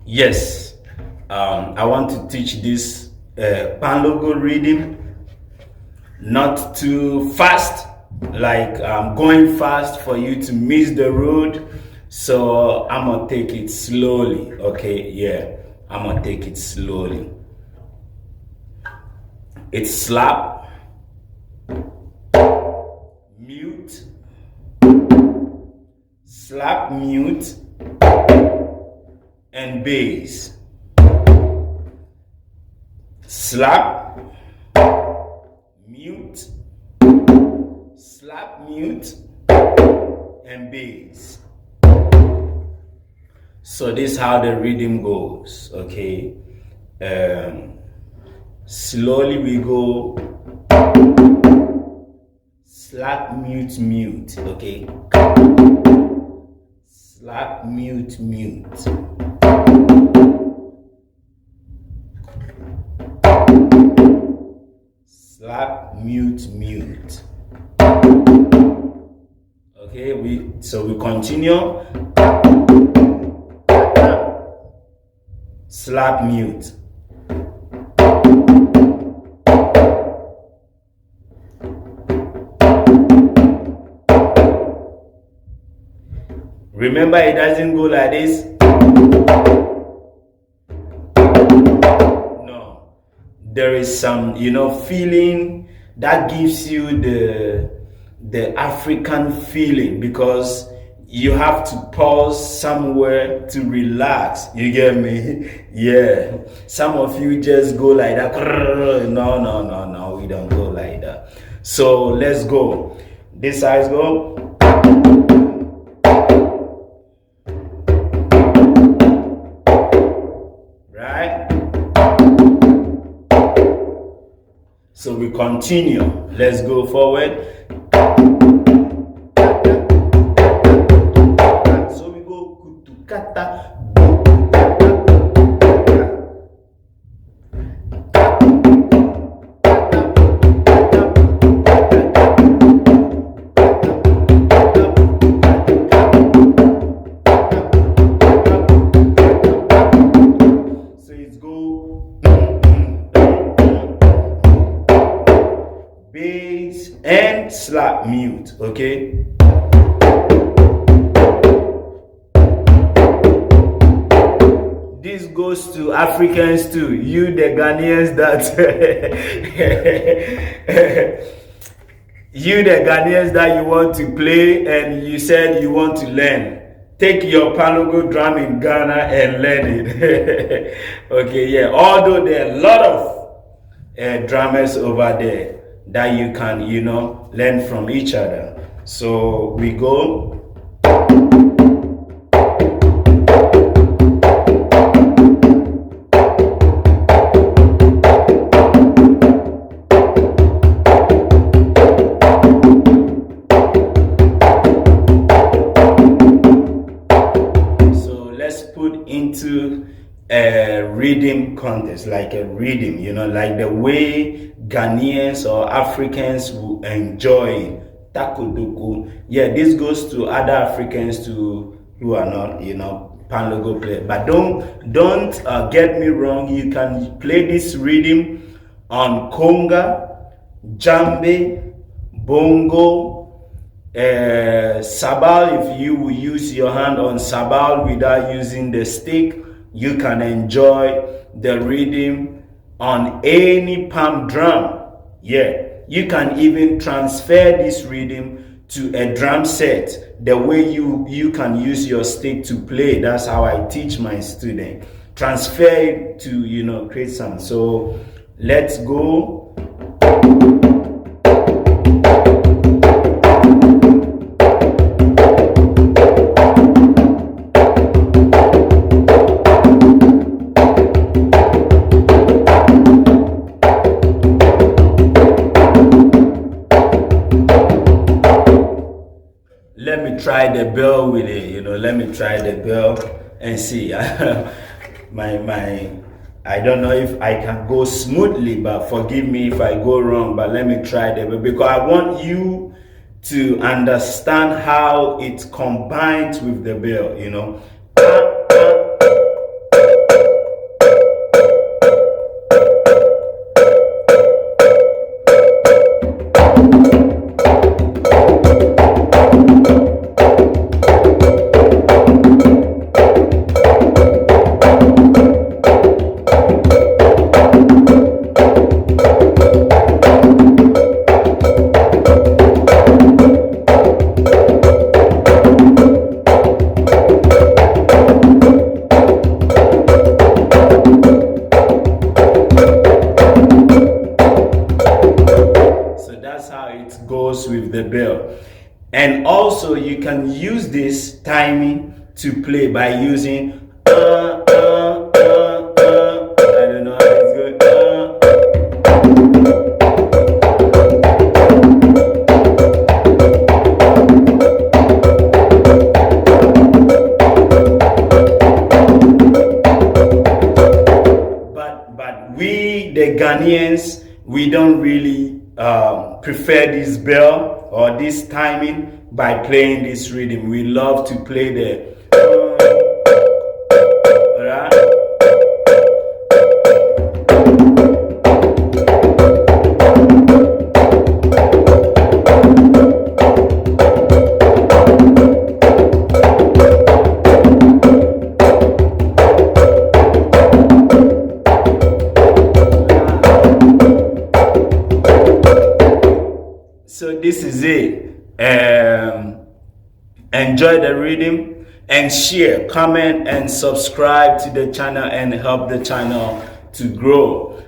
Yes, I want to teach this Kpanlogo reading, not too fast, like going fast for you to miss the road. So I'm gonna take it slowly, okay? Yeah, I'm gonna take it slowly. It's slap, mute, slap, mute, and bass. Slap, mute, slap, mute, and bass. So this is how the rhythm goes, okay? Slowly we go slap, mute, mute, okay? Slap, mute, mute. Slap, mute, mute. Okay, we continue. Slap, mute. Remember, it doesn't go like this. No, there is some, feeling that gives you the African feeling, because you have to pause somewhere to relax. You get me? Yeah. Some of you just go like that. No, no, no, no. We don't go like that. So let's go. This side go. Right? So we continue. Let's go forward. So we go kutukata. So it's go bass and slap, mute, okay? This goes to Africans too, you the Ghanaians that you want to play and you said you want to learn. Take your Kpanlogo drum in Ghana and learn it. Okay, yeah. Although there are a lot of drummers over there that you can, learn from each other. So we go. Put into a rhythm contest, like a rhythm, like the way Ghanaians or Africans will enjoy takoduku. Yeah, this goes to other Africans too who are not, Kpanlogo players. But don't get me wrong. You can play this rhythm on conga, djembe, bongo, sabal. If you will use your hand on sabal without using the stick, you can enjoy the rhythm on any palm drum. Yeah, you can even transfer this rhythm to a drum set the way you can use your stick to play. That's how I teach my student. Transfer it to create sound. So let's go. Let me try the bell with it, let me try the bell and see. I don't know if I can go smoothly, but forgive me if I go wrong, but let me try the bell, because I want you to understand how it combines with the bell, timing to play by using I don't know how it's going. But we, the Ghanaians, we don't really prefer this bell or this timing by playing this rhythm. We love to play the alright? So this is it. Enjoy the rhythm and share, comment and subscribe to the channel and help the channel to grow.